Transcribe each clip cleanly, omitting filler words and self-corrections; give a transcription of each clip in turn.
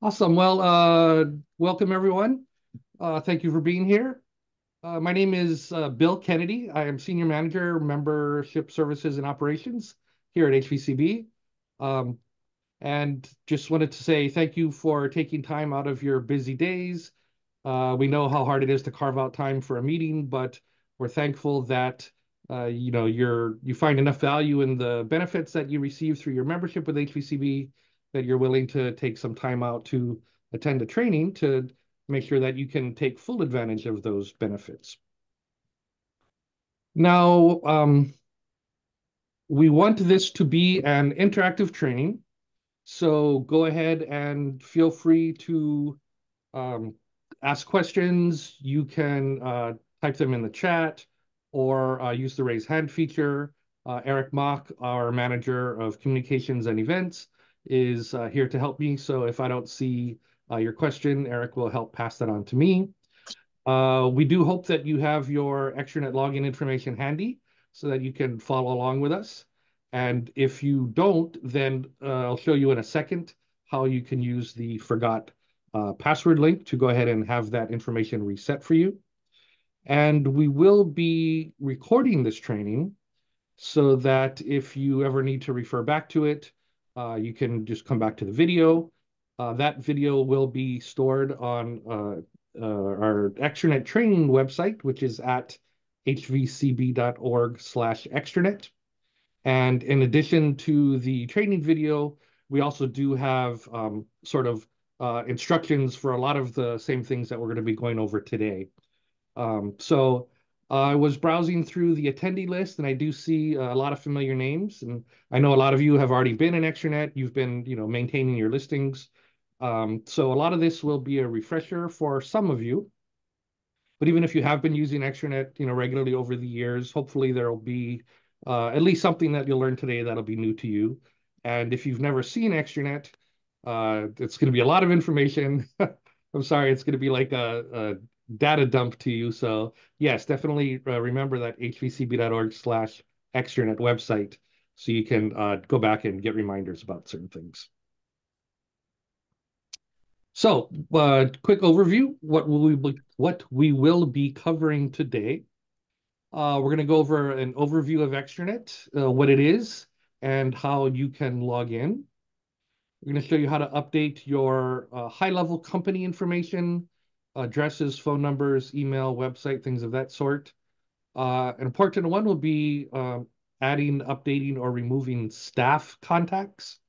Awesome. Well, welcome everyone. Thank you for being here. My name is Bill Kennedy. I am Senior Manager, Membership Services and Operations here at HVCB. Um, and just wanted to say thank you for taking time out of your busy days. We know how hard it is to carve out time for a meeting, but we're thankful that you find enough value in the benefits that you receive through your membership with HVCB that you're willing to take some time out to attend a training to make sure that you can take full advantage of those benefits. Now, we want this to be an interactive training, so go ahead and feel free to um, ask questions. You can type them in the chat or use the raise hand feature. Eric Mock, our manager of communications and events, is here to help me. So if I don't see your question, Eric will help pass that on to me. We do hope that you have your Extranet login information handy so that you can follow along with us. And if you don't, then I'll show you in a second how you can use the forgot password link to go ahead and have that information reset for you. And we will be recording this training so that if you ever need to refer back to it, you can just come back to the video. That video will be stored on our Extranet training website, which is at hvcb.org/extranet. And in addition to the training video, we also do have instructions for a lot of the same things that we're going to be going over today. So I was browsing through the attendee list, and I do see a lot of familiar names. And I know a lot of you have already been in Extranet. You've been, maintaining your listings. So a lot of this will be a refresher for some of you. But even if you have been using Extranet, regularly over the years, hopefully there will be at least something that you'll learn today that'll be new to you. And if you've never seen Extranet, it's going to be a lot of information. I'm sorry, it's going to be like a data dump to you. So yes, definitely remember that hvcb.org/extranet website so you can go back and get reminders about certain things. So, quick overview, what we will be covering today. We're going to go over an overview of Extranet, what it is, and how you can log in. We're going to show you how to update your high-level company information, addresses, phone numbers, email, website, things of that sort. An important one will be adding, updating, or removing staff contacts.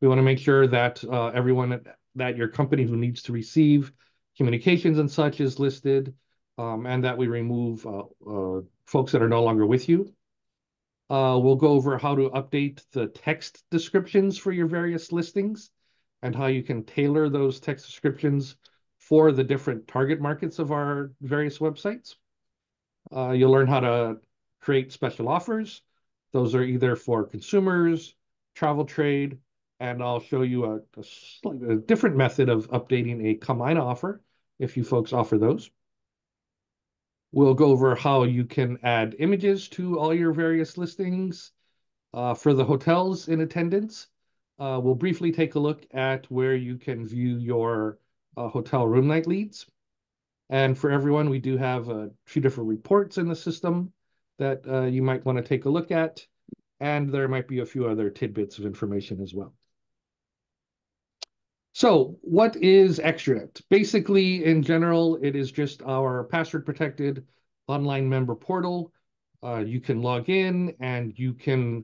We want to make sure that everyone that your company who needs to receive communications and such is listed, and that we remove folks that are no longer with you. We'll go over how to update the text descriptions for your various listings and how you can tailor those text descriptions for the different target markets of our various websites. You'll learn how to create special offers. Those are either for consumers, travel trade, and I'll show you a different method of updating a Kamaʻāina offer if you folks offer those. We'll go over how you can add images to all your various listings. For the hotels in attendance, we'll briefly take a look at where you can view your hotel room night leads. And for everyone, we do have a few different reports in the system that you might want to take a look at. And there might be a few other tidbits of information as well. So what is Extranet? Basically, in general, it is just our password-protected online member portal. You can log in and you can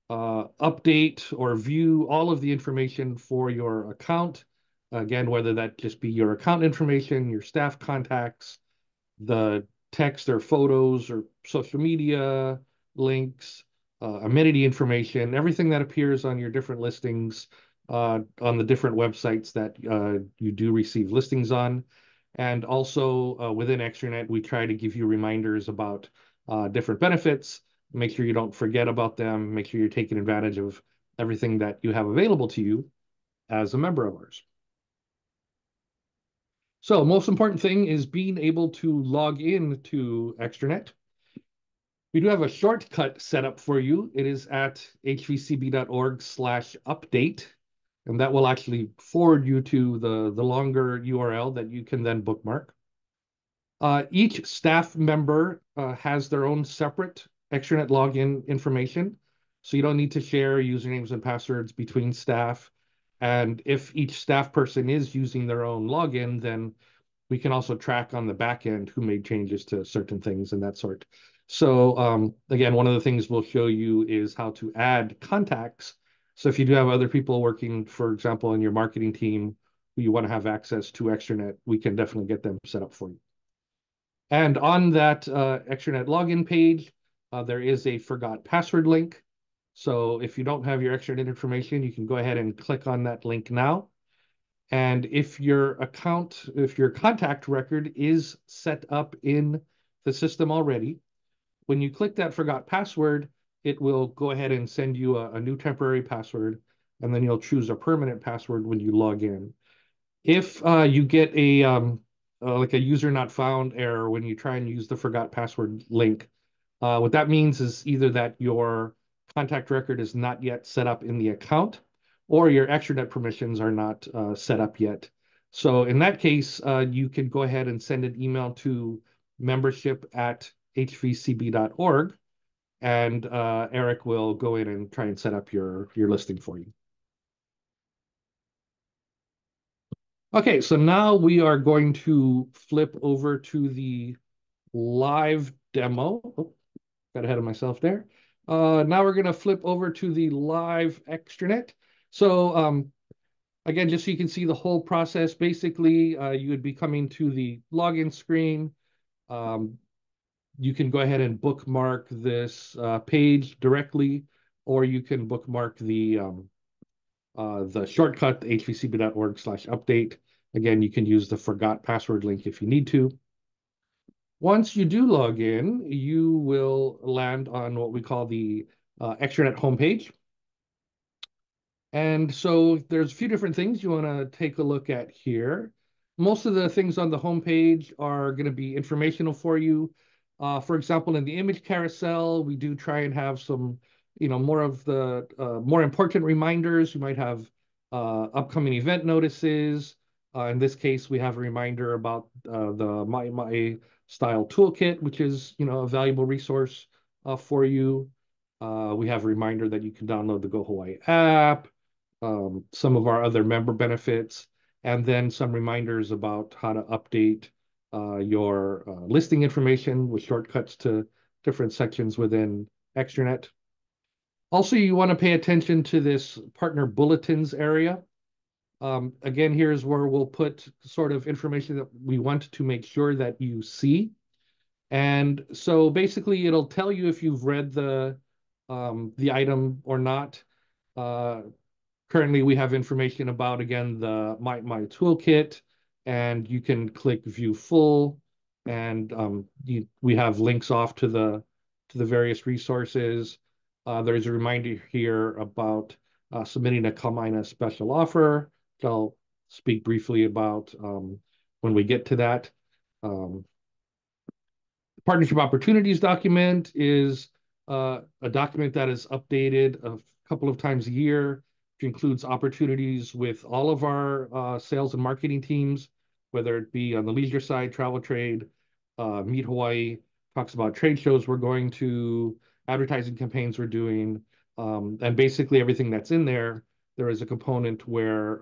update or view all of the information for your account. Again, whether that just be your account information, your staff contacts, the text or photos or social media links, amenity information, everything that appears on your different listings on the different websites that you do receive listings on. And also within Extranet, we try to give you reminders about different benefits. Make sure you don't forget about them. Make sure you're taking advantage of everything that you have available to you as a member of ours. So most important thing is being able to log in to Extranet. We do have a shortcut set up for you. It is at hvcb.org/update. and that will actually forward you to the longer URL that you can then bookmark. Each staff member has their own separate extranet login information, so you don't need to share usernames and passwords between staff. And if each staff person is using their own login, then we can also track on the back end who made changes to certain things and that sort. So again, one of the things we'll show you is how to add contacts. So if you do have other people working, for example, in your marketing team, who you want to have access to extranet, we can definitely get them set up for you. And on that extranet login page, there is a forgot password link. So if you don't have your extranet information, you can go ahead and click on that link now. And if your contact record is set up in the system already, when you click that forgot password, it will go ahead and send you a new temporary password, and then you'll choose a permanent password when you log in. If you get a like a user not found error when you try and use the forgot password link, what that means is either that your contact record is not yet set up in the account, or your extranet permissions are not set up yet. So in that case, you can go ahead and send an email to membership@hvcb.org, and Eric will go in and try and set up your listing for you. Okay, so now we are going to flip over to the live demo. Oh, got ahead of myself there. Now we're going to flip over to the live extranet. So again, just so you can see the whole process, basically you would be coming to the login screen. You can go ahead and bookmark this page directly, or you can bookmark the shortcut, hvcb.org/update. Again, you can use the forgot password link if you need to. Once you do log in, you will land on what we call the extranet homepage. And so there's a few different things you want to take a look at here. Most of the things on the homepage are going to be informational for you. For example, in the image carousel, we do try and have some, more of the more important reminders. You might have upcoming event notices. In this case, we have a reminder about the My Style Toolkit, which is, a valuable resource for you. We have a reminder that you can download the Go Hawaii app, some of our other member benefits, and then some reminders about how to update your listing information with shortcuts to different sections within Extranet. Also, you want to pay attention to this partner bulletins area. Again, here's where we'll put sort of information that we want to make sure that you see. And so basically, it'll tell you if you've read the item or not. Currently, we have information about, again, the My Toolkit, and you can click View Full, and we have links off to the various resources. There's a reminder here about submitting a Kamaʻāina special offer, which I'll speak briefly about when we get to that. Partnership Opportunities document is a document that is updated a couple of times a year, which includes opportunities with all of our sales and marketing teams, whether it be on the leisure side, travel trade, Meet Hawaii, talks about trade shows we're going to, advertising campaigns we're doing, and basically everything that's in there. There is a component where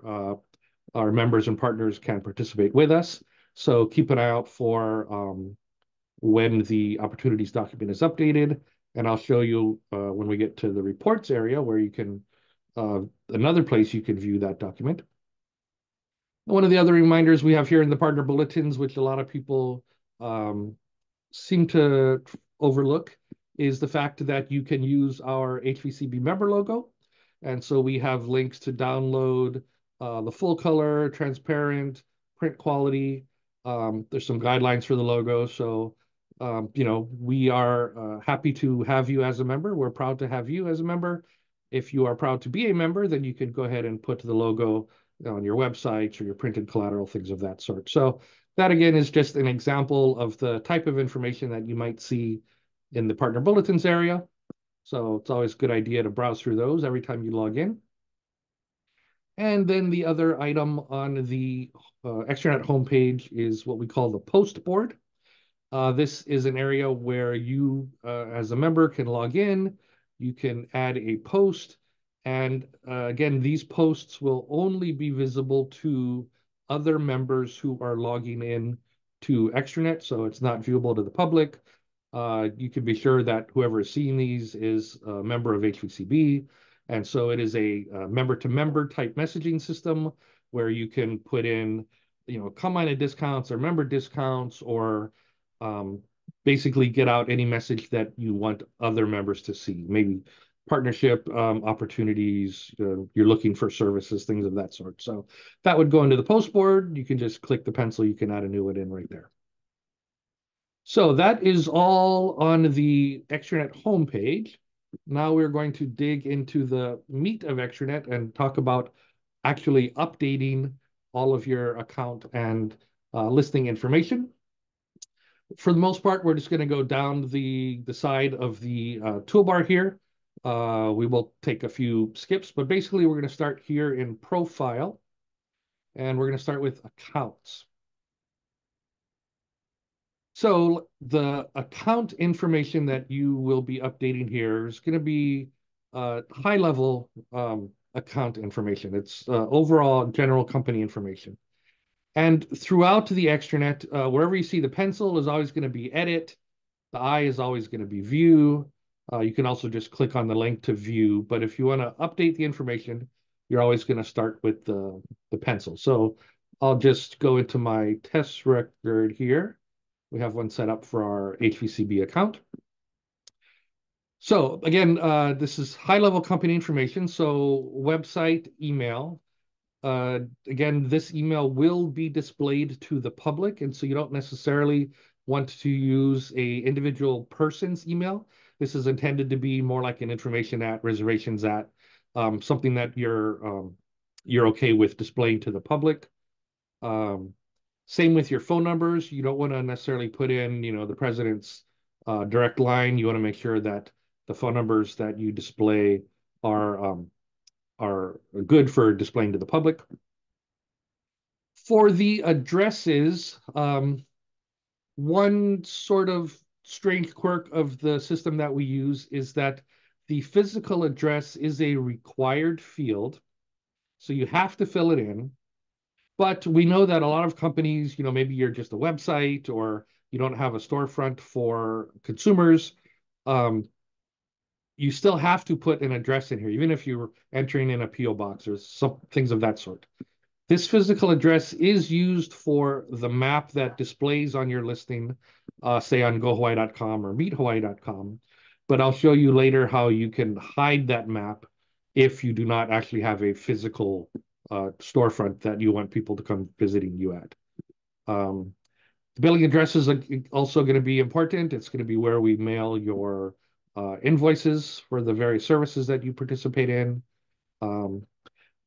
our members and partners can participate with us. So keep an eye out for when the opportunities document is updated, and I'll show you when we get to the reports area where you can, another place you can view that document. One of the other reminders we have here in the partner bulletins, which a lot of people seem to overlook, is the fact that you can use our HVCB member logo. And so we have links to download the full color, transparent, print quality. There's some guidelines for the logo. So we are happy to have you as a member. We're proud to have you as a member. If you are proud to be a member, then you can go ahead and put the logo on your websites or your printed collateral, things of that sort. So that, again, is just an example of the type of information that you might see in the partner bulletins area. So it's always a good idea to browse through those every time you log in. And then the other item on the Extranet homepage is what we call the post board. This is an area where you, as a member, can log in. You can add a post. And again, these posts will only be visible to other members who are logging in to Extranet, so it's not viewable to the public. You can be sure that whoever is seeing these is a member of HVCB. And so it is a member-to-member type messaging system where you can put in, Kamaʻāina discounts or member discounts or um, basically get out any message that you want other members to see, maybe partnership opportunities, you're looking for services, things of that sort. So that would go into the post board. You can just click the pencil, you can add a new one in right there. So that is all on the Extranet homepage. Now we're going to dig into the meat of Extranet and talk about actually updating all of your account and listing information. For the most part, we're just going to go down the side of the toolbar here. We will take a few skips, but basically we're going to start here in Profile, and we're going to start with Accounts. So the account information that you will be updating here is going to be high-level account information. It's overall general company information. And throughout the extranet, wherever you see the pencil is always going to be edit. The I is always going to be view. You can also just click on the link to view. But if you want to update the information, you're always going to start with the pencil. So I'll just go into my test record here. We have one set up for our HVCB account. So again, this is high-level company information. So website, email. Again, this email will be displayed to the public, and so you don't necessarily want to use a individual person's email. This is intended to be more like an information at, reservations at, something that you're okay with displaying to the public. Same with your phone numbers. You don't want to necessarily put in, the president's direct line. You want to make sure that the phone numbers that you display are good for displaying to the public. For the addresses, one sort of strange quirk of the system that we use is that the physical address is a required field, so you have to fill it in. But we know that a lot of companies, maybe you're just a website or you don't have a storefront for consumers. You still have to put an address in here, even if you're entering in a PO box or some things of that sort. This physical address is used for the map that displays on your listing, say on gohawaii.com or meethawaii.com. But I'll show you later how you can hide that map if you do not actually have a physical storefront that you want people to come visiting you at. The billing address is also going to be important. It's going to be where we mail your invoices for the various services that you participate in.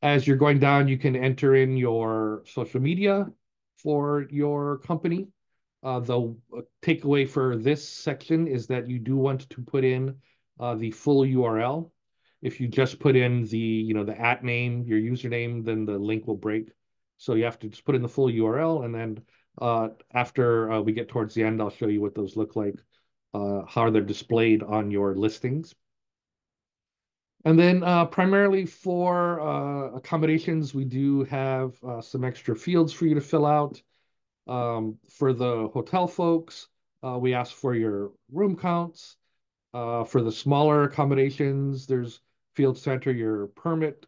As you're going down, you can enter in your social media for your company. The takeaway for this section is that you do want to put in the full URL. If you just put in the @ name, your username, then the link will break. So you have to just put in the full URL, and then after we get towards the end, I'll show you what those look like, how they're displayed on your listings. And then primarily for accommodations, we do have some extra fields for you to fill out. For the hotel folks, we ask for your room counts. For the smaller accommodations, there's fields to enter your permit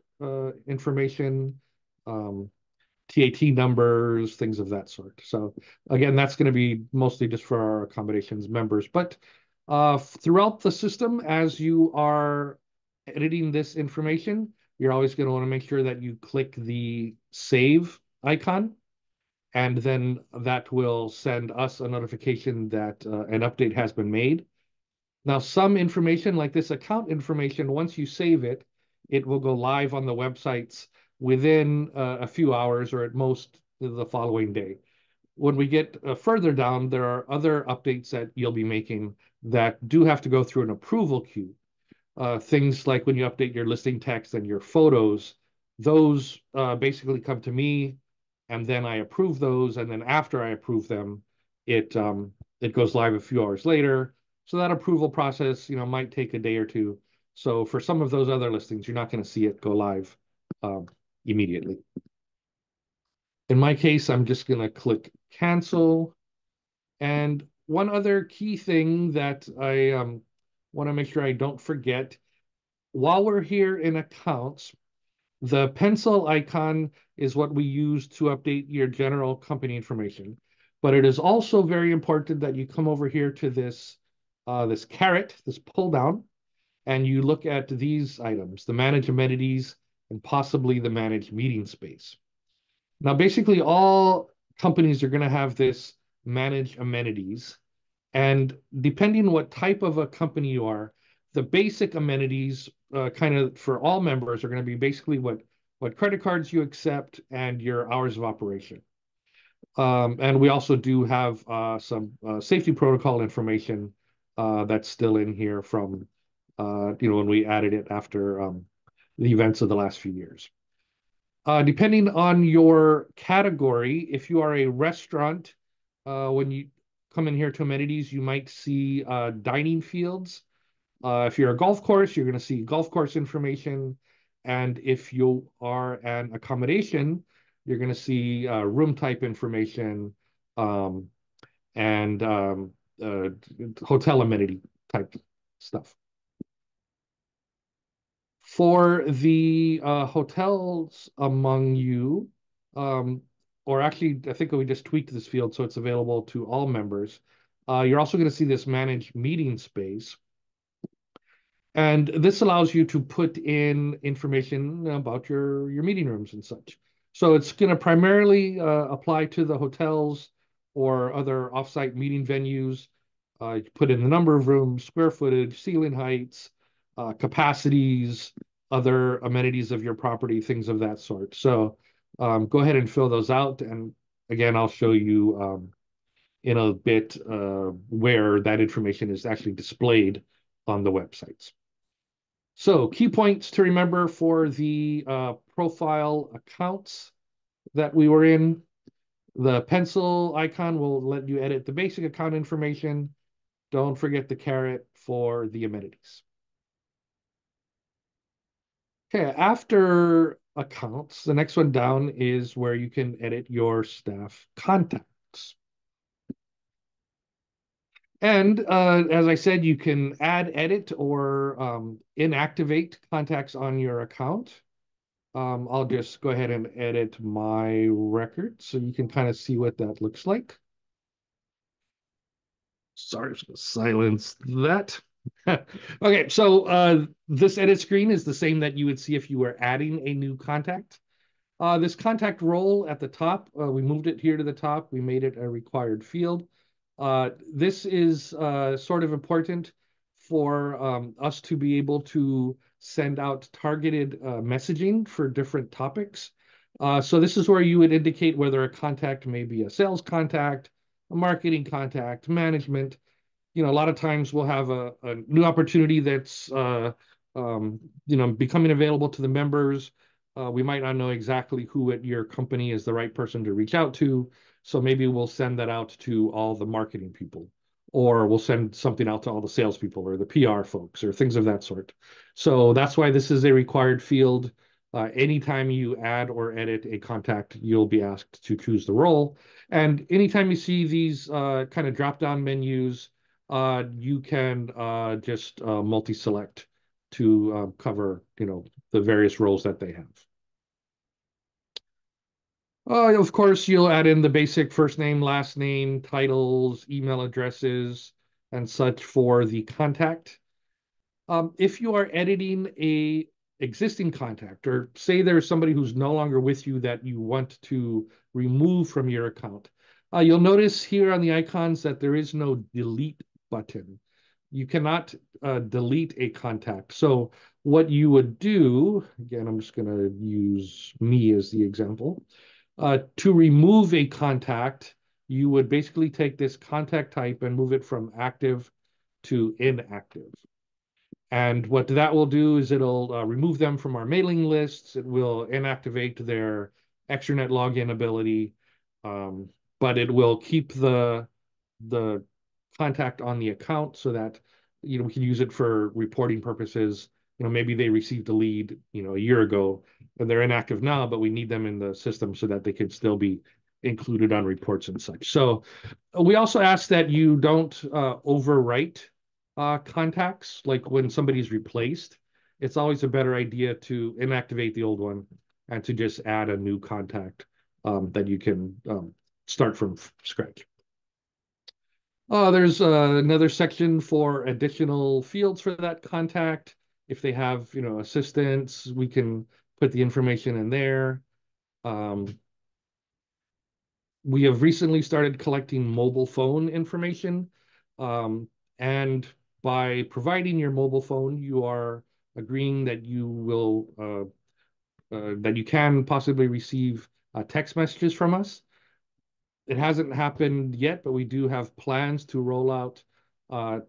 information, TAT numbers, things of that sort. So again, that's going to be mostly just for our accommodations members. But throughout the system, as you are editing this information, you're always going to want to make sure that you click the save icon, and then that will send us a notification that an update has been made. Now, some information like this account information, once you save it, it will go live on the websites within a few hours or at most the following day. When we get further down, there are other updates that you'll be making that do have to go through an approval queue. Things like when you update your listing text and your photos, Those basically come to me, and then I approve those, and then after I approve them, it goes live a few hours later. So that approval process, might take a day or two. So for some of those other listings, you're not going to see it go live um, immediately. In my case, I'm just going to click cancel. And one other key thing that I want to make sure I don't forget, while we're here in accounts, the pencil icon is what we use to update your general company information. But it is also very important that you come over here to this caret, this pull down, and you look at these items, the manage amenities and possibly the manage meeting space. Now, basically, all companies are going to have this manage amenities. And depending what type of a company you are, the basic amenities kind of for all members are going to be basically what credit cards you accept and your hours of operation. And we also do have some safety protocol information that's still in here from when we added it after the events of the last few years. Depending on your category, if you are a restaurant, when you come in here to amenities, you might see dining fields. If you're a golf course, you're going to see golf course information. And if you are an accommodation, you're going to see room type information um, and uh, hotel amenity type stuff. For the hotels among you, um, or actually, I think we just tweaked this field so it's available to all members. You're also going to see this manage meeting space. And this allows you to put in information about your meeting rooms and such. So it's going to primarily apply to the hotels or other offsite meeting venues. You put in the number of rooms, square footage, ceiling heights, capacities, other amenities of your property, things of that sort. So go ahead and fill those out. And again, I'll show you in a bit where that information is actually displayed on the websites. So key points to remember for the profile accounts that we were in. The pencil icon will let you edit the basic account information. Don't forget the caret for the amenities. Okay, after accounts, the next one down is where you can edit your staff contacts. And as I said, you can add, edit, or inactivate contacts on your account. I'll just go ahead and edit my record so you can kind of see what that looks like. Sorry, I'm just going to silence that. Okay, so this edit screen is the same that you would see if you were adding a new contact. This contact role at the top, we moved it here to the top. We made it a required field. This is sort of important for us to be able to send out targeted messaging for different topics. So this is where you would indicate whether a contact may be a sales contact, a marketing contact, management. A lot of times we'll have a new opportunity that's becoming available to the members. We might not know exactly who at your company is the right person to reach out to. So maybe we'll send that out to all the marketing people, or we'll send something out to all the salespeople or the PR folks or things of that sort. So that's why this is a required field. Anytime you add or edit a contact, you'll be asked to choose the role. And anytime you see these kind of drop-down menus, you can just multi-select to cover, the various roles that they have. Of course, you'll add in the basic first name, last name, titles, email addresses, and such for the contact. If you are editing a existing contact, or say there's somebody who's no longer with you that you want to remove from your account, you'll notice here on the icons that there is no delete button. You cannot delete a contact. So what you would do, again, I'm just going to use me as the example. To remove a contact, you would basically take this contact type and move it from active to inactive. And what that will do is it'll remove them from our mailing lists. It will inactivate their extranet login ability, um, but it will keep the contact on the account so that we can use it for reporting purposes. Maybe they received a lead a year ago and they're inactive now, but we need them in the system so that they can still be included on reports and such. So we also ask that you don't overwrite contacts. Like when somebody's replaced, it's always a better idea to inactivate the old one and to just add a new contact that you can start from scratch. There's another section for additional fields for that contact. If they have, assistants, we can put the information in there. Um, we have recently started collecting mobile phone information. And by providing your mobile phone, you are agreeing that that you can possibly receive text messages from us. It hasn't happened yet, but we do have plans to roll out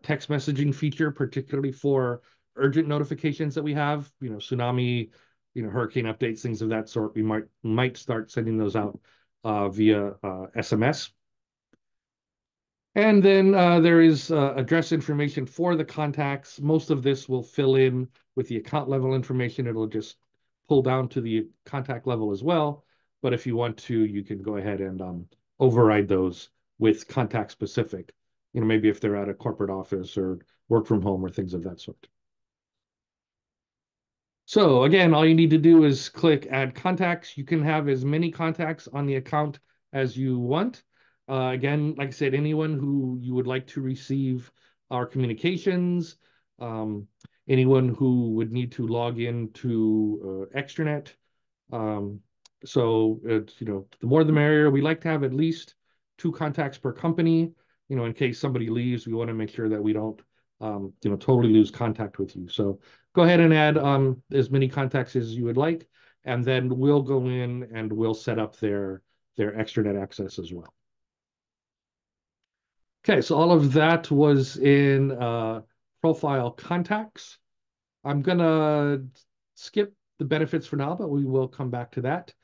text messaging feature, particularly for urgent notifications that we have, tsunami, hurricane updates, things of that sort. We might start sending those out via SMS. And then there is address information for the contacts. Most of this will fill in with the account level information. It'll just pull down to the contact level as well. But if you want to, you can go ahead and override those with contact specific. Maybe if they're at a corporate office or work from home or things of that sort. So again, all you need to do is click add contacts. You can have as many contacts on the account as you want. Again, like I said, anyone who you would like to receive our communications, um, anyone who would need to log in to Extranet. Um, so the more the merrier. We like to have at least 2 contacts per company. In case somebody leaves, we want to make sure that we don't totally lose contact with you. So go ahead and add as many contacts as you would like, and then we'll go in and we'll set up their extranet access as well. Okay, so all of that was in profile contacts. I'm gonna skip the benefits for now, but we will come back to that.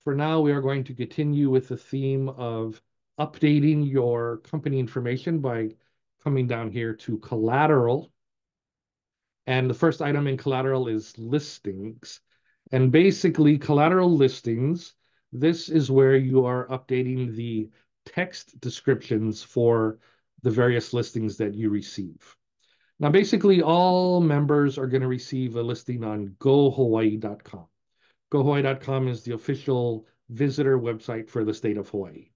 For now, we are going to continue with the theme of updating your company information by coming down here to collateral. And the first item in collateral is listings. And basically, collateral listings, this is where you are updating the text descriptions for the various listings that you receive. Now, basically, all members are going to receive a listing on gohawaii.com. GoHawaii.com is the official visitor website for the state of Hawaii.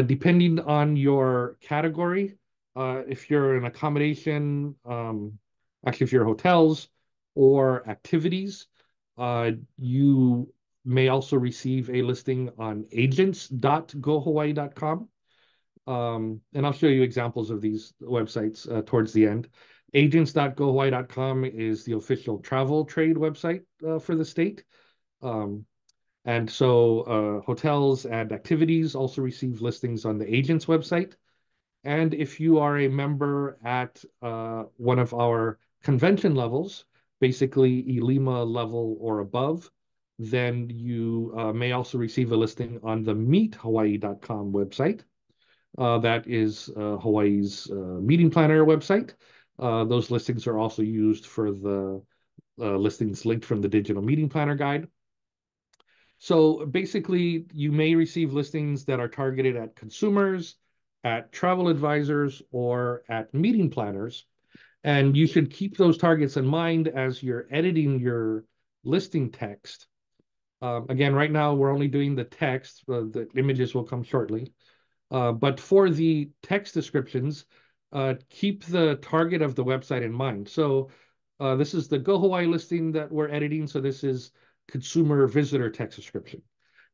Depending on your category, if you're an accommodation, actually, if you're hotels or activities, you may also receive a listing on agents.gohawaii.com. And I'll show you examples of these websites towards the end. Agents.gohawaii.com is the official travel trade website for the state. And so hotels and activities also receive listings on the agent's website. And if you are a member at one of our convention levels, basically ELIMA level or above, then you may also receive a listing on the meethawaii.com website. That is Hawaii's meeting planner website. Those listings are also used for the listings linked from the digital meeting planner guide. So basically, you may receive listings that are targeted at consumers, at travel advisors, or at meeting planners. And you should keep those targets in mind as you're editing your listing text. Again, right now, we're only doing the text. The images will come shortly. But for the text descriptions, keep the target of the website in mind. So this is the Go Hawaii listing that we're editing. So this is consumer visitor text description.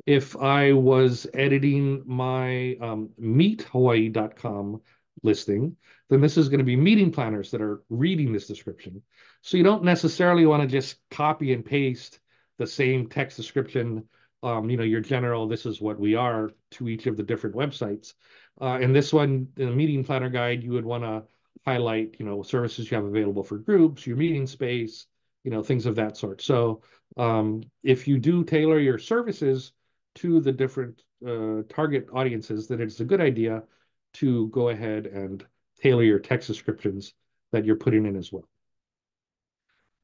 If I was editing my meethawaii.com listing, then this is going to be meeting planners that are reading this description. So you don't necessarily want to just copy and paste the same text description, your general, this is what we are, to each of the different websites. In this one, in the meeting planner guide, you would want to highlight, services you have available for groups, your meeting space, things of that sort. So if you do tailor your services to the different target audiences, then it's a good idea to go ahead and tailor your text descriptions that you're putting in as well.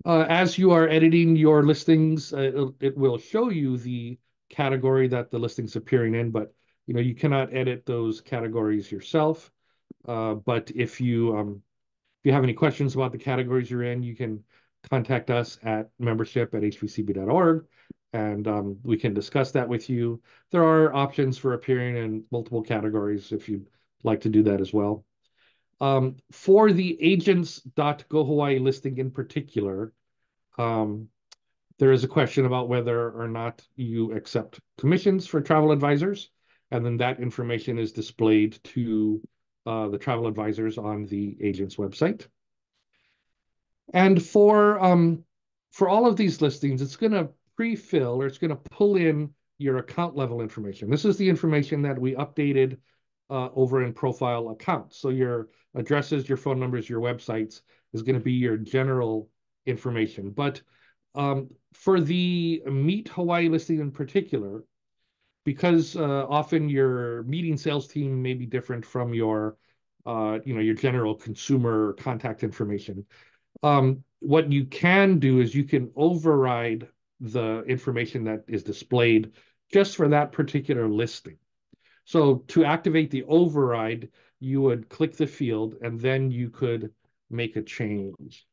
As you are editing your listings, it will show you the category that the listing's appearing in, but you cannot edit those categories yourself. But if you have any questions about the categories you're in, you can contact us at membership@hvcb.org, and we can discuss that with you. There are options for appearing in multiple categories if you'd like to do that as well. For the agents.gohawaii listing in particular, there is a question about whether or not you accept commissions for travel advisors, and then that information is displayed to the travel advisors on the agent's website. And for all of these listings, it's going to pre-fill or it's going to pull in your account level information. This is the information that we updated over in profile accounts. So your addresses, your phone numbers, your websites is going to be your general information. But for the Meet Hawaii listing in particular, because often your meeting sales team may be different from your general consumer contact information. What you can do is you can override the information that is displayed just for that particular listing. So to activate the override, you would click the field and then you could make a change.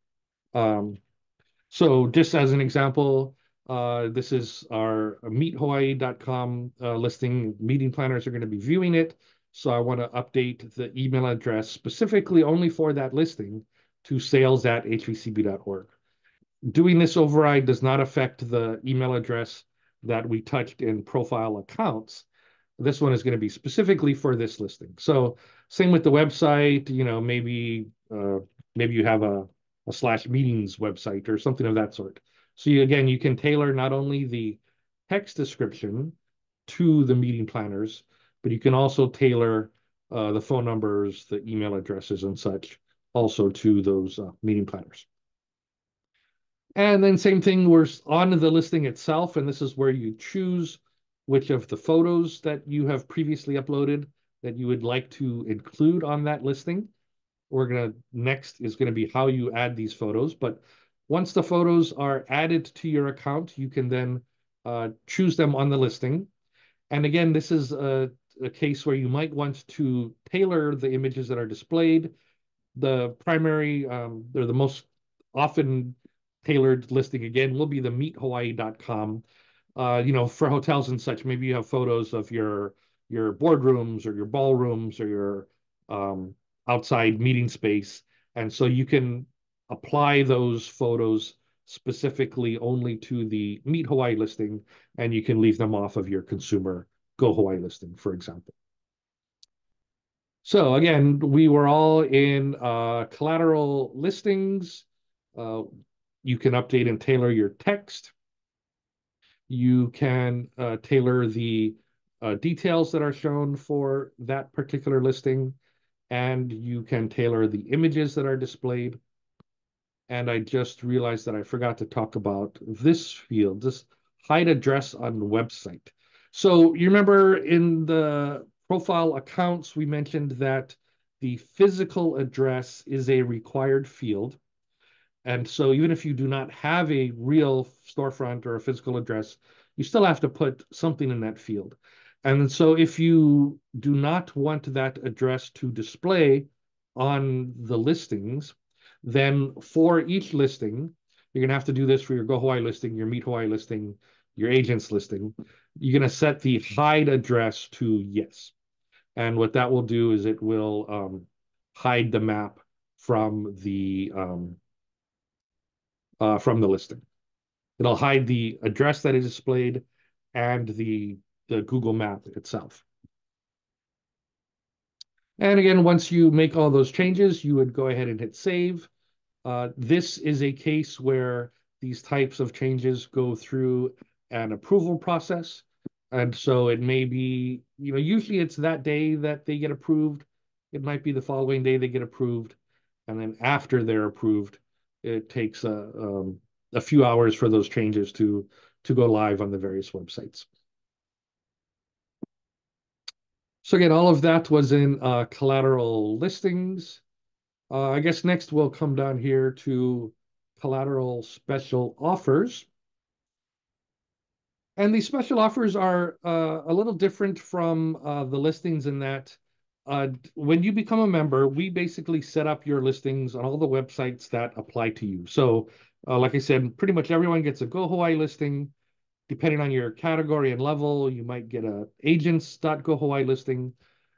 So just as an example, this is our meethawaii.com listing. Meeting planners are going to be viewing it. So I want to update the email address specifically only for that listing to sales@hvcb.org. Doing this override does not affect the email address that we touched in profile accounts. This one is going to be specifically for this listing. So same with the website, maybe you have a /meetings website or something of that sort. So again, you can tailor not only the text description to the meeting planners, but you can also tailor the phone numbers, the email addresses and such also to those meeting planners. And then same thing, we're on the listing itself, and this is where you choose which of the photos that you have previously uploaded that you would like to include on that listing. Next is going to be how you add these photos. But once the photos are added to your account, you can then choose them on the listing. And again, this is a case where you might want to tailor the images that are displayed. The primary, or the most often tailored listing again will be the meethawaii.com. For hotels and such, maybe you have photos of your boardrooms or your ballrooms or your outside meeting space. And so you can apply those photos specifically only to the Meet Hawaii listing, and you can leave them off of your consumer Go Hawaii listing, for example. So again, we were all in collateral listings. You can update and tailor your text. You can tailor the details that are shown for that particular listing, and you can tailor the images that are displayed. And I just realized that I forgot to talk about this field, this hide address on the website. So you remember in the profile accounts, we mentioned that the physical address is a required field. And so even if you do not have a real storefront or a physical address, you still have to put something in that field. And so if you do not want that address to display on the listings, then for each listing, you're going to have to do this for your Go Hawaii listing, your Meet Hawaii listing, your agent's listing. You're going to set the hide address to yes. And what that will do is it will hide the map from the listing. It'll hide the address that is displayed and the Google map itself. And again, once you make all those changes, you would go ahead and hit save. This is a case where these types of changes go through an approval process. And so it may be, usually it's that day that they get approved. It might be the following day they get approved. and then after they're approved, it takes a few hours for those changes to go live on the various websites. So again, all of that was in collateral listings. I guess next we'll come down here to collateral special offers. And these special offers are a little different from the listings in that when you become a member, we basically set up your listings on all the websites that apply to you. So, like I said, pretty much everyone gets a Go Hawaii listing. Depending on your category and level, you might get a agents.go Hawaii listing.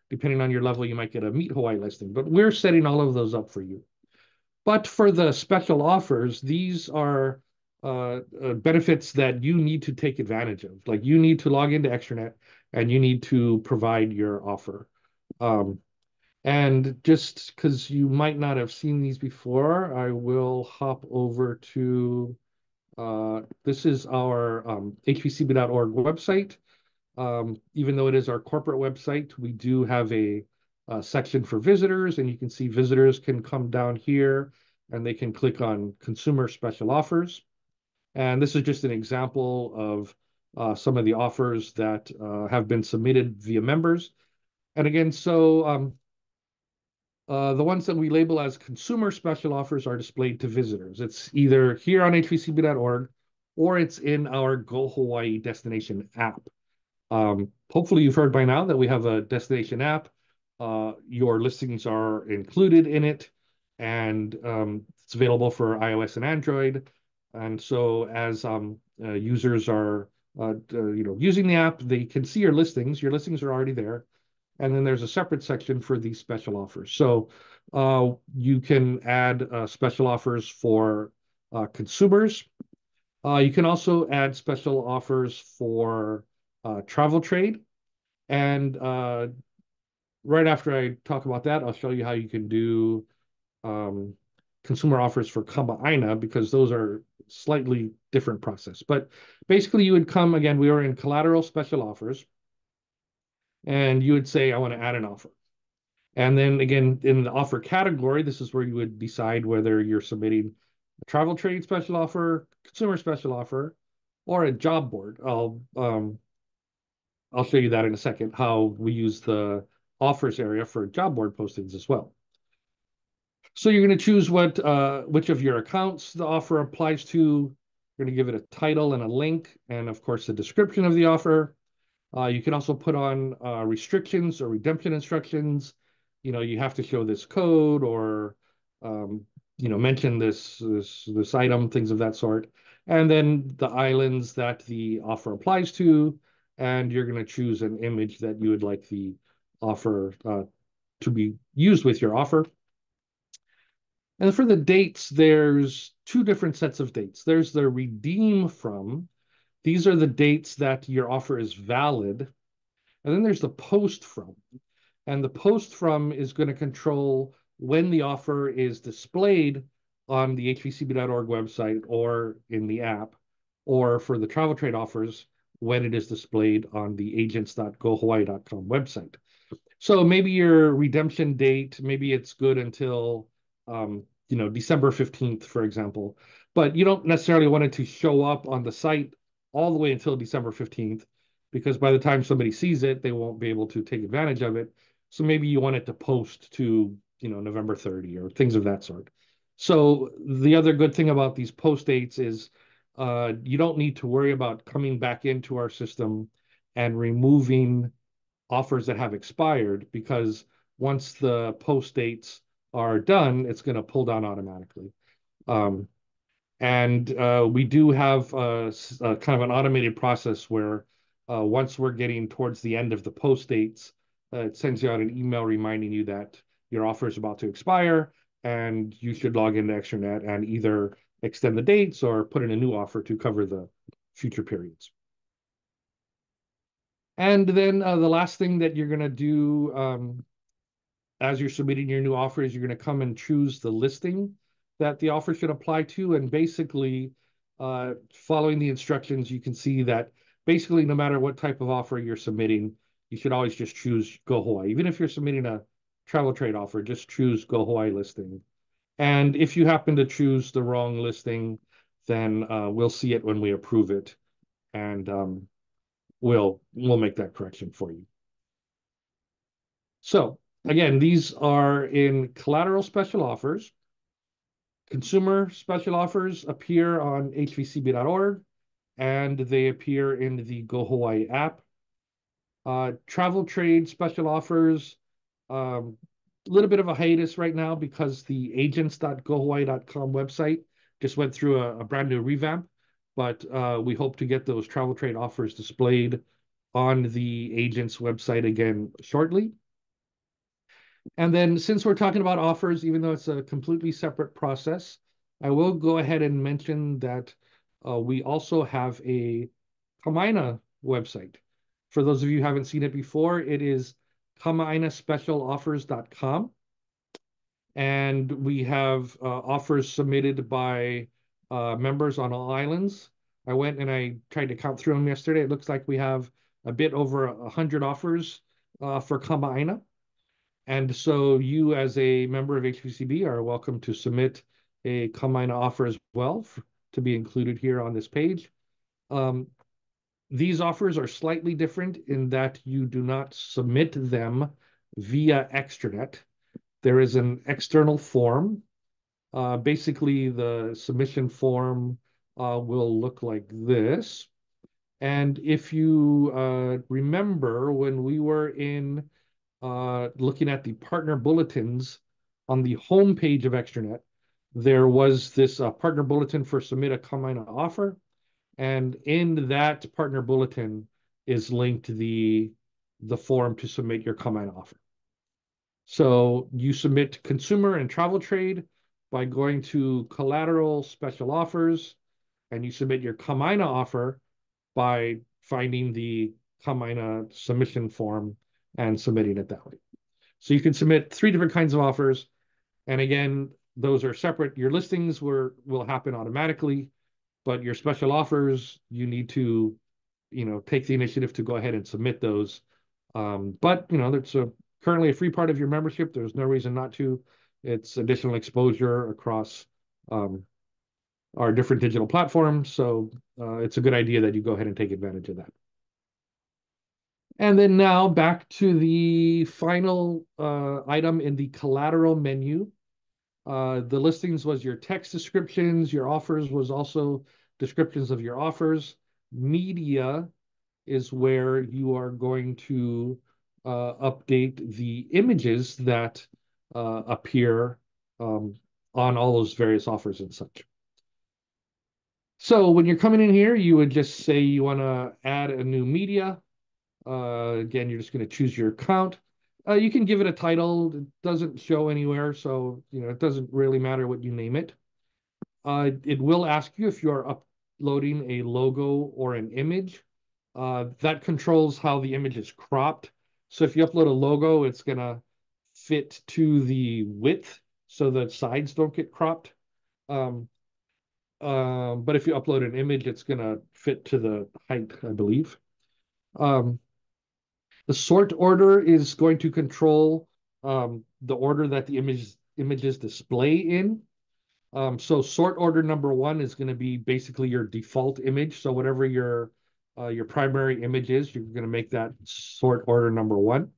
Depending on your level, you might get a Meet Hawaii listing. But we're setting all of those up for you. But for the special offers, these are benefits that you need to take advantage of. Like you need to log into Extranet and you need to provide your offer. Um, and just because you might not have seen these before, I will hop over to this is our HVCB.org website. Even though it is our corporate website, we do have a section for visitors, and you can see visitors can come down here and they can click on consumer special offers. And this is just an example of some of the offers that have been submitted via members. And again, so the ones that we label as consumer special offers are displayed to visitors. It's either here on hvcb.org or it's in our Go Hawaii destination app. Hopefully you've heard by now that we have a destination app. Your listings are included in it, and it's available for iOS and Android. And so as users are using the app, they can see your listings. Your listings are already there. And then there's a separate section for these special offers. So you can add special offers for consumers. You can also add special offers for travel trade. And right after I talk about that, I'll show you how you can do consumer offers for Kamaʻāina, because those are slightly different process. But basically you would come, again, we were in collateral special offers, and you would say, I want to add an offer. And then again, in the offer category, this is where you would decide whether you're submitting a travel trade special offer, consumer special offer, or a job board. I'll show you that in a second, how we use the offers area for job board postings as well. So you're going to choose which of your accounts the offer applies to. You're going to give it a title and a link, and of course, the description of the offer. You can also put on restrictions or redemption instructions. You have to show this code or, mention this item, things of that sort. And then the islands that the offer applies to, and you're going to choose an image that you would like the offer to be used with your offer. And for the dates, there's two different sets of dates. There's the redeem from. These are the dates that your offer is valid. And then there's the post from. And the post from is going to control when the offer is displayed on the hvcb.org website or in the app, or for the travel trade offers, when it is displayed on the agents.gohawaii.com website. So maybe your redemption date, maybe it's good until December 15th, for example, but you don't necessarily want it to show up on the site all the way until December 15th, because by the time somebody sees it, they won't be able to take advantage of it. So maybe you want it to post to, November 30 or things of that sort. So the other good thing about these post dates is you don't need to worry about coming back into our system and removing offers that have expired, because once the post dates are done, it's going to pull down automatically. And we do have kind of an automated process where once we're getting towards the end of the post dates, it sends you out an email reminding you that your offer is about to expire and you should log into Extranet and either extend the dates or put in a new offer to cover the future periods. And then the last thing that you're going to do as you're submitting your new offer is you're going to come and choose the listing that the offer should apply to. And basically, following the instructions, you can see that basically no matter what type of offer you're submitting, you should always just choose Go Hawaii. Even if you're submitting a travel trade offer, just choose Go Hawaii listing. And if you happen to choose the wrong listing, then we'll see it when we approve it, and we'll make that correction for you. So again, these are in collateral special offers. Consumer special offers appear on hvcb.org, and they appear in the Go Hawaii app. Travel trade special offers, a little bit of a hiatus right now because the agents.gohawaii.com website just went through a brand new revamp, but we hope to get those travel trade offers displayed on the agent's website again shortly. And then since we're talking about offers, even though it's a completely separate process, I will go ahead and mention that we also have a Kamaʻāina website. For those of you who haven't seen it before, it is kamaʻainaspecialoffers.com. And we have offers submitted by members on all islands. I went and I tried to count through them yesterday. It looks like we have a bit over 100 offers for Kamaʻāina. And so you, as a member of HVCB, are welcome to submit a Kamaʻāina offer as well to be included here on this page. These offers are slightly different in that you do not submit them via Extranet. There is an external form. Basically, the submission form will look like this. And if you remember, when we were looking at the partner bulletins on the home page of Extranet, there was this partner bulletin for submit a Kamaʻāina offer. And in that partner bulletin is linked the form to submit your Kamaʻāina offer. So you submit consumer and travel trade by going to collateral special offers, and you submit your Kamaʻāina offer by finding the Kamaʻāina submission form and submitting it that way. So you can submit 3 different kinds of offers. And again, those are separate. Your listings will happen automatically, but your special offers, you need to, take the initiative to go ahead and submit those. But, that's currently a free part of your membership. There's no reason not to. It's additional exposure across our different digital platforms. So it's a good idea that you go ahead and take advantage of that. And then now back to the final item in the collateral menu. The listings was your text descriptions. Your offers was also descriptions of your offers. Media is where you are going to update the images that appear on all those various offers and such. So when you're coming in here, you would just say you want to add a new media. Again, you're just going to choose your account. You can give it a title. It doesn't show anywhere, so it doesn't really matter what you name it. It will ask you if you are uploading a logo or an image. That controls how the image is cropped. So if you upload a logo, it's going to fit to the width so the sides don't get cropped. But if you upload an image, it's going to fit to the height, I believe. The sort order is going to control the order that the images display in. So sort order number 1 is going to be basically your default image. So whatever your primary image is, you're going to make that sort order number 1.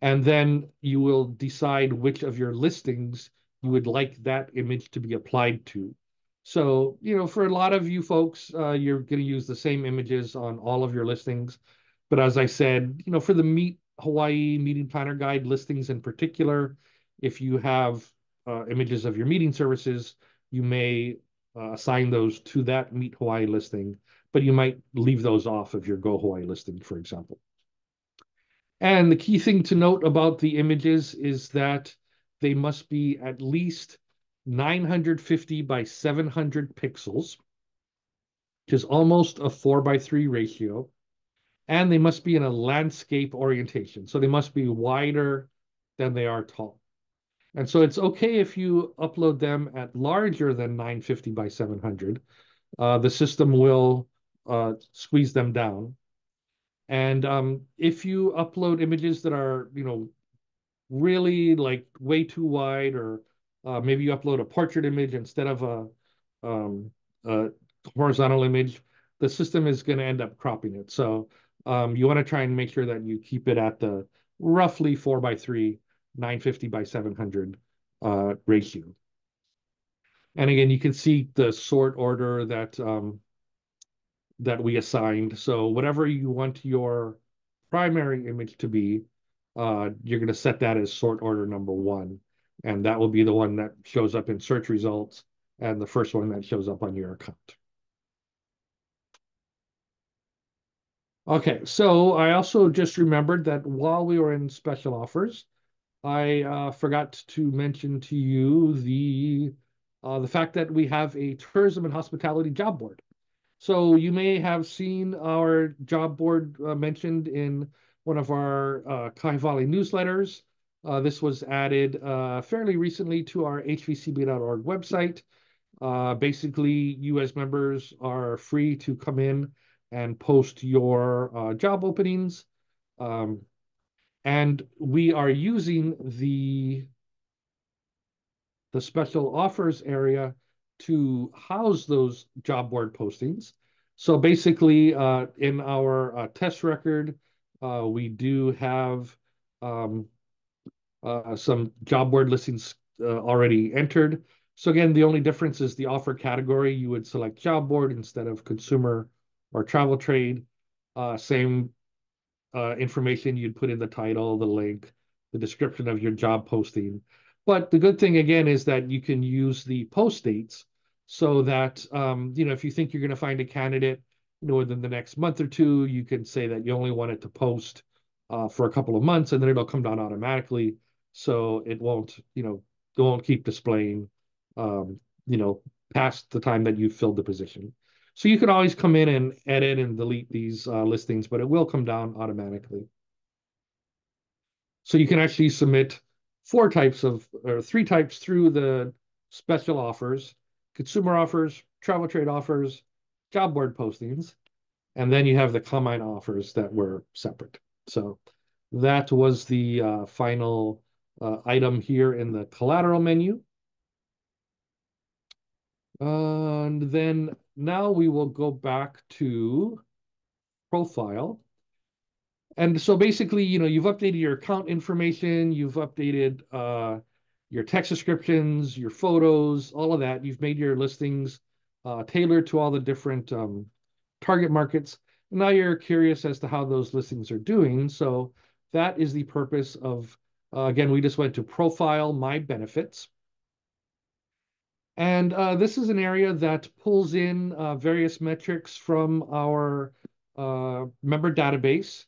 And then you will decide which of your listings you would like that image to be applied to. So, for a lot of you folks, you're going to use the same images on all of your listings. But as I said, for the Meet Hawaii Meeting Planner Guide listings in particular, if you have images of your meeting services, you may assign those to that Meet Hawaii listing, but you might leave those off of your Go Hawaii listing, for example. And the key thing to note about the images is that they must be at least 950 by 700 pixels, which is almost a 4:3 ratio. And they must be in a landscape orientation. So they must be wider than they are tall. And so it's okay if you upload them at larger than 950 by 700. The system will squeeze them down. And if you upload images that are, really like way too wide or maybe you upload a portrait image instead of um, a horizontal image, the system is going to end up cropping it. So you want to try and make sure that you keep it at the roughly 4:3, 950 by 700 ratio. And again, you can see the sort order that we assigned. So whatever you want your primary image to be, you're going to set that as sort order number one. And that will be the one that shows up in search results and the first one that shows up on your account. Okay, so I also just remembered that while we were in special offers, I forgot to mention to you the fact that we have a tourism and hospitality job board. So you may have seen our job board mentioned in one of our Kaivali newsletters. This was added fairly recently to our hvcb.org website. Basically, you as members are free to come in and post your job openings. Um, and we are using the special offers area to house those job board postings. So basically, in our test record, we do have um, some job board listings already entered. So again, the only difference is the offer category. You would select job board instead of consumer or travel trade. Same information you'd put in the title, the link, the description of your job posting. But the good thing again is that you can use the post dates so that if you think you're going to find a candidate, within the next month or two, you can say that you only want it to post for a couple of months, and then it'll come down automatically, so it won't keep displaying, um, you know, past the time that you filled the position. So you can always come in and edit and delete these listings, but it will come down automatically. So you can actually submit three types through the special offers: consumer offers, travel trade offers, job board postings, and then you have the Kamaʻāina offers that were separate. So that was the final item here in the collateral menu. And then now we will go back to profile. And so basically, you've updated your account information, you've updated your text descriptions, your photos, all of that. You've made your listings tailored to all the different target markets. Now you're curious as to how those listings are doing. So that is the purpose of, again, we just went to Profile My Benefits. And this is an area that pulls in various metrics from our member database,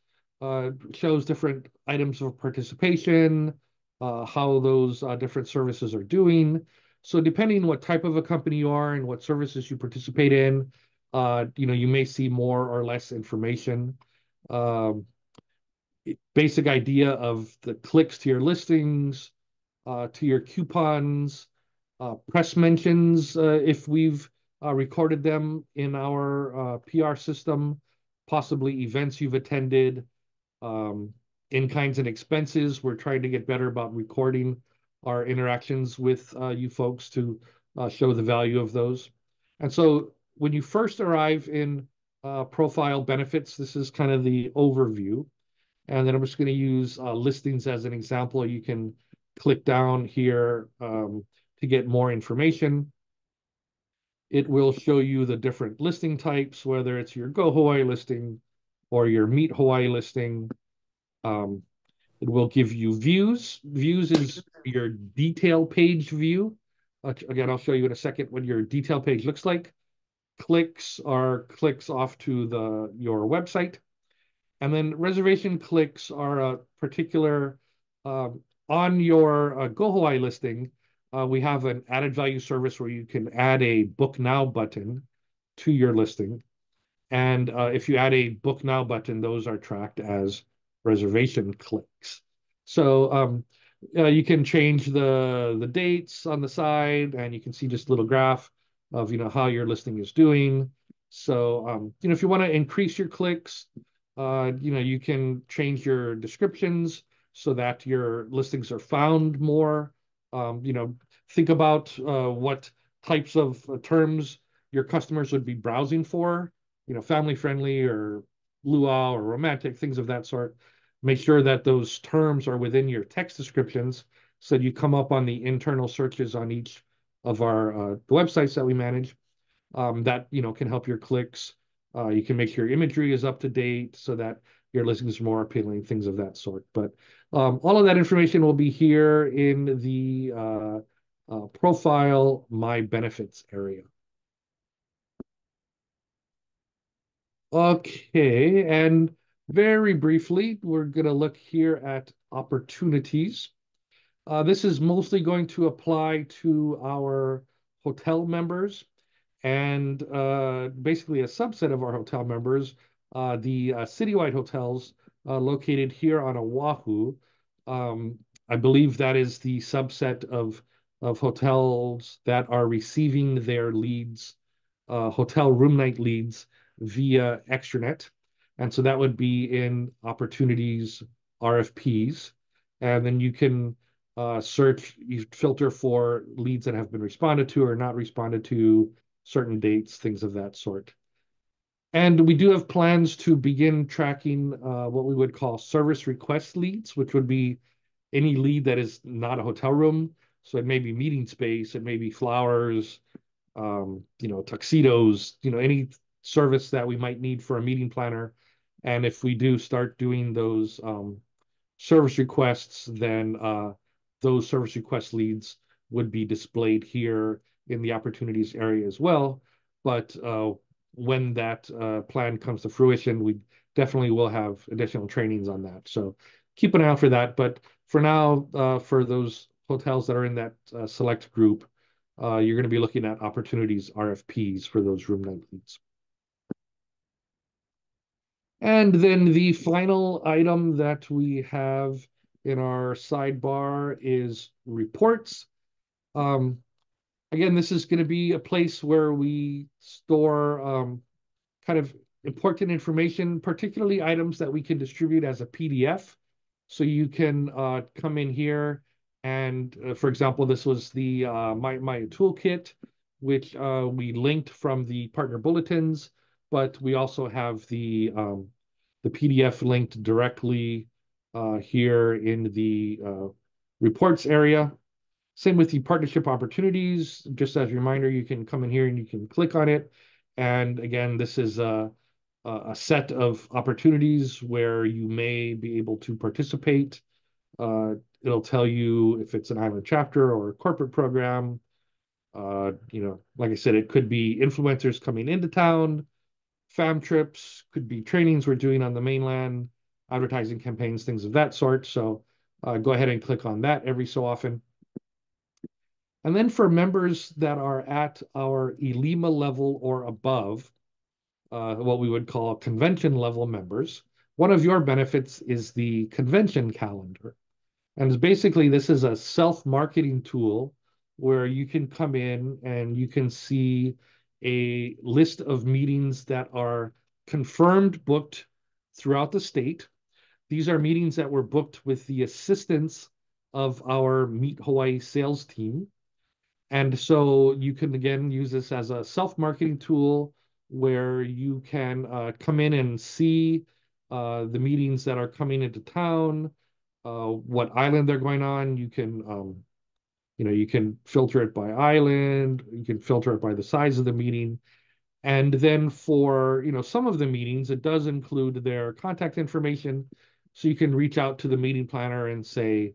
shows different items of participation, how those different services are doing. So depending what type of a company you are and what services you participate in, you may see more or less information. Um, Basic idea of the clicks to your listings, to your coupons, press mentions if we've recorded them in our PR system, possibly events you've attended, in-kinds and expenses. We're trying to get better about recording our interactions with you folks to show the value of those. And so when you first arrive in profile benefits, this is kind of the overview. And then I'm just going to use listings as an example. You can click down here to get more information. It will show you the different listing types, whether it's your Go Hawaii listing or your Meet Hawaii listing. It will give you views. Views is your detail page view. Again, I'll show you in a second what your detail page looks like. Clicks are clicks off to your website. And then reservation clicks are a particular, on your Go Hawaii listing, we have an added value service where you can add a Book Now button to your listing. And if you add a Book Now button, those are tracked as reservation clicks. So you can change the dates on the side, and you can see just a little graph of how your listing is doing. So if you want to increase your clicks, you can change your descriptions so that your listings are found more. think about what types of terms your customers would be browsing for, family friendly or luau or romantic, things of that sort. Make sure that those terms are within your text descriptions so that you come up on the internal searches on each of our websites that we manage. That can help your clicks. You can make sure your imagery is up to date so that your listings are more appealing, things of that sort. But all of that information will be here in the profile My Benefits area. Okay, and very briefly, we're going to look here at opportunities. This is mostly going to apply to our hotel members and basically a subset of our hotel members, the citywide hotels located here on Oahu. I believe that is the subset of hotels that are receiving their leads, hotel room night leads via Extranet. And so that would be in opportunities, RFPs. And then you can search, you filter for leads that have been responded to or not responded to, certain dates, things of that sort. And we do have plans to begin tracking what we would call service request leads, which would be any lead that is not a hotel room. So it may be meeting space, it may be flowers, tuxedos, any service that we might need for a meeting planner. And if we do start doing those service requests, then those service request leads would be displayed here in the opportunities area as well. But when that plan comes to fruition, we definitely will have additional trainings on that. So keep an eye out for that. But for now, for those hotels that are in that select group, you're going to be looking at opportunities RFPs for those room night leads. And then the final item that we have in our sidebar is reports. Again, this is going to be a place where we store kind of important information, particularly items that we can distribute as a PDF. So you can come in here and, for example, this was the my toolkit, which we linked from the partner bulletins, but we also have the PDF linked directly here in the reports area. Same with the partnership opportunities. Just as a reminder, you can come in here and you can click on it. And again, this is a set of opportunities where you may be able to participate. It'll tell you if it's an island chapter or a corporate program. Like I said, it could be influencers coming into town, fam trips, could be trainings we're doing on the mainland, advertising campaigns, things of that sort. So go ahead and click on that every so often. And then for members that are at our ELIMA level or above, what we would call convention level members, one of your benefits is the convention calendar. And basically, this is a self-marketing tool where you can come in and you can see a list of meetings that are confirmed booked throughout the state. These are meetings that were booked with the assistance of our Meet Hawaii sales team. And so you can, again, use this as a self-marketing tool where you can come in and see the meetings that are coming into town, what island they're going on. You can, you can filter it by island. You can filter it by the size of the meeting. And then for, some of the meetings, it does include their contact information. So you can reach out to the meeting planner and say,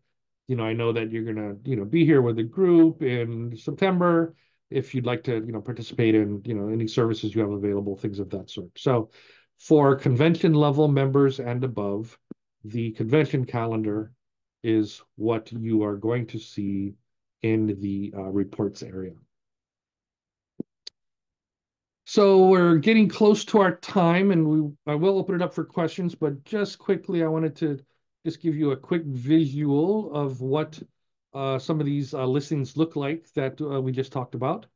I know that you're going to, be here with a group in September. If you'd like to, participate in, any services you have available, things of that sort. So for convention level members and above, the convention calendar is what you are going to see in the reports area. So we're getting close to our time, and I will open it up for questions, but just quickly, I wanted to just give you a quick visual of what some of these listings look like that we just talked about.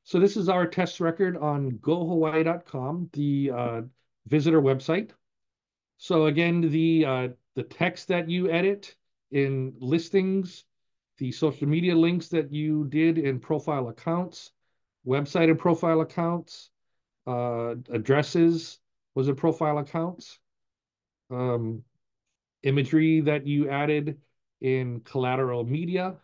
So this is our test record on gohawaii.com, the visitor website. So again, the text that you edit in listings, the social media links that you did in profile accounts, website and profile accounts, addresses was in profile accounts, um, imagery that you added in collateral media,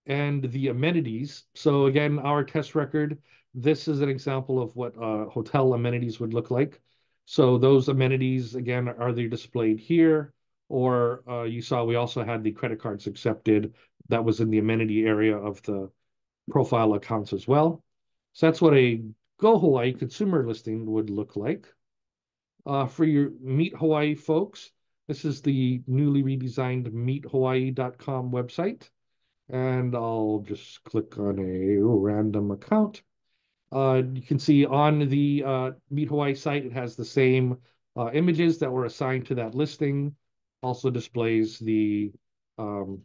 and the amenities. So again, our test record, this is an example of what hotel amenities would look like. So those amenities, again, are they displayed here? Or you saw we also had the credit cards accepted. That was in the amenity area of the profile accounts as well. So that's what a Go Hawaii consumer listing would look like. For your Meet Hawaii folks, this is the newly redesigned meethawaii.com website. And I'll just click on a random account. You can see on the Meet Hawaii site, it has the same images that were assigned to that listing. Also displays the um,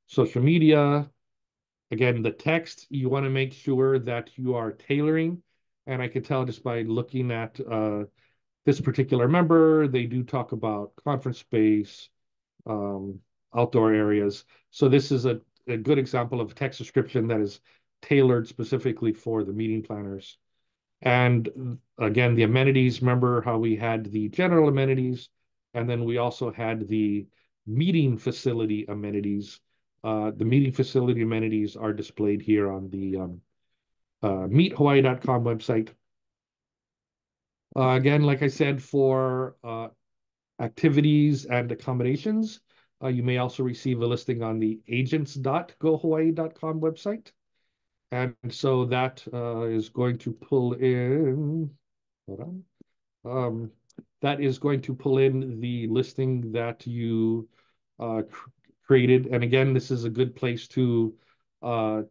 social media. Again, the text, you want to make sure that you are tailoring. And I can tell just by looking at this particular member, they do talk about conference space, um, outdoor areas. So this is a good example of text description that is tailored specifically for the meeting planners. And again, the amenities, remember how we had the general amenities, and then we also had the meeting facility amenities. The meeting facility amenities are displayed here on the meethawaii.com website. Again, like I said, for activities and accommodations, you may also receive a listing on the agents.gohawaii.com website. And so that is going to pull in, hold on, um, that is going to pull in the listing that you created. And again, this is a good place to uh,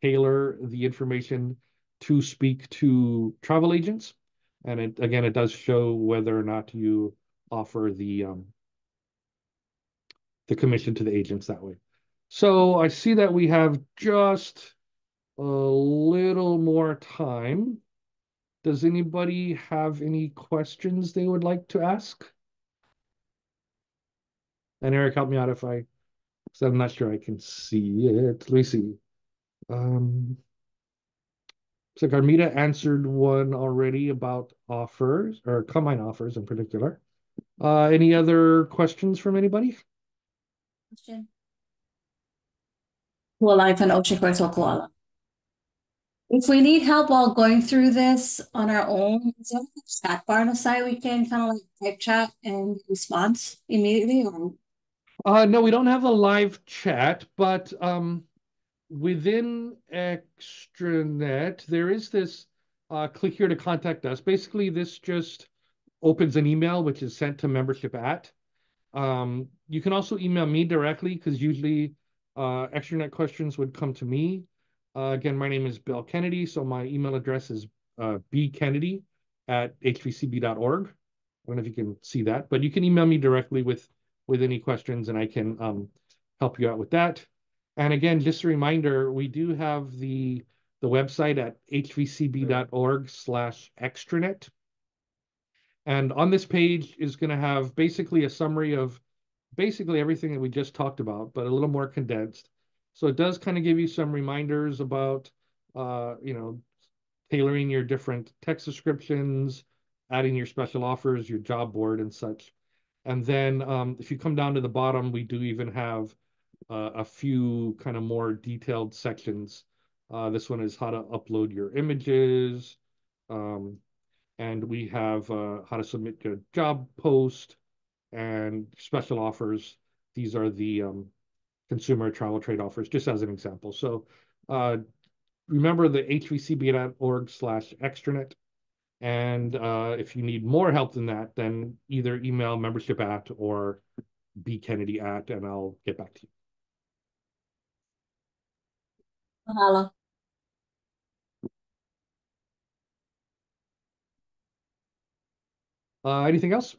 tailor the information to speak to travel agents. And it again, it does show whether or not you offer the commission to the agents that way. So I see that we have just a little more time. Does anybody have any questions they would like to ask? And Eric, help me out if I, because I'm not sure I can see it. Let me see. Looks like Armida answered one already about offers, or Kamaʻāina offers in particular. Any other questions from anybody? Question. Well, I'm an Ocean Course Koala. If we need help while going through this on our own, is there a chat bar on the side we can kind of like type chat and response immediately? Or No, we don't have a live chat, but within Extranet, there is this click here to contact us. Basically, this just opens an email which is sent to membership at. You can also email me directly because usually Extranet questions would come to me. Again, my name is Bill Kennedy, so my email address is bkennedy@hvcb.org. I don't know if you can see that, but you can email me directly with any questions, and I can help you out with that. And again, just a reminder, we do have the website at hvcb.org/extranet. And on this page is going to have basically a summary of basically everything that we just talked about, but a little more condensed. So it does kind of give you some reminders about, you know, tailoring your different text descriptions, adding your special offers, your job board, and such. And then if you come down to the bottom, we do even have a few kind of more detailed sections. This one is how to upload your images. And we have how to submit a job post and special offers. These are the consumer travel trade offers, just as an example. So remember the hvcb.org/extranet. And if you need more help than that, then either email membership at or bkennedy@, and I'll get back to you. mahalo. Anything else?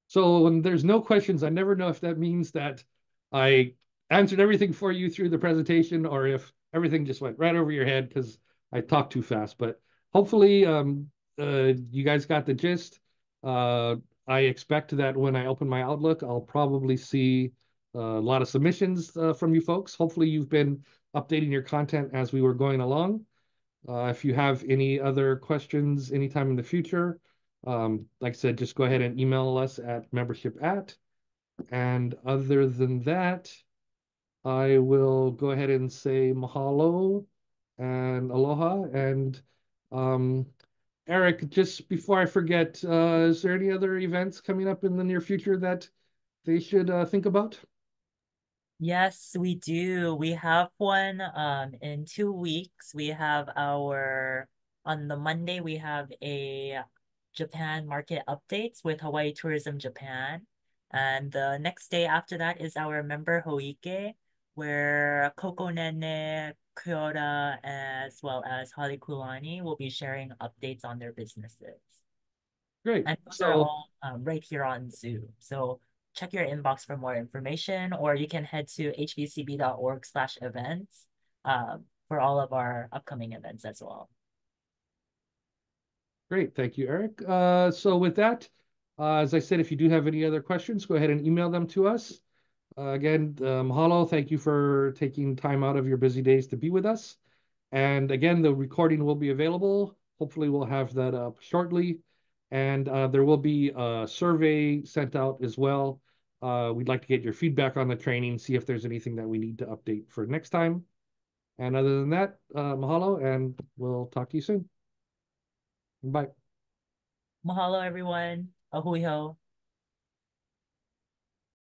So when there's no questions, I never know if that means that I answered everything for you through the presentation or if everything just went right over your head because I talked too fast. But hopefully you guys got the gist. I expect that when I open my Outlook, I'll probably see a lot of submissions from you folks. Hopefully, you've been updating your content as we were going along. If you have any other questions anytime in the future, like I said, just go ahead and email us at membership at. And other than that, I will go ahead and say mahalo and aloha. And um, Eric, just before I forget, is there any other events coming up in the near future that they should think about? Yes, we do. We have one in 2 weeks. We have our on the Monday we have a Japan market updates with Hawaii Tourism Japan. And the next day after that is our member Hoike, where Kokonene, Kyoto, as well as Halekulani will be sharing updates on their businesses. Great. And those are So all right here on Zoom. So check your inbox for more information, or you can head to hvcb.org/events for all of our upcoming events as well. great. Thank you, Eric. So with that, as I said, if you do have any other questions, go ahead and email them to us. Again, mahalo. Thank you for taking time out of your busy days to be with us. And again, the recording will be available. Hopefully, we'll have that up shortly. And there will be a survey sent out as well. We'd like to get your feedback on the training, see if there's anything that we need to update for next time. And other than that, mahalo, and we'll talk to you soon. Bye. Mahalo, everyone. Ahui ho.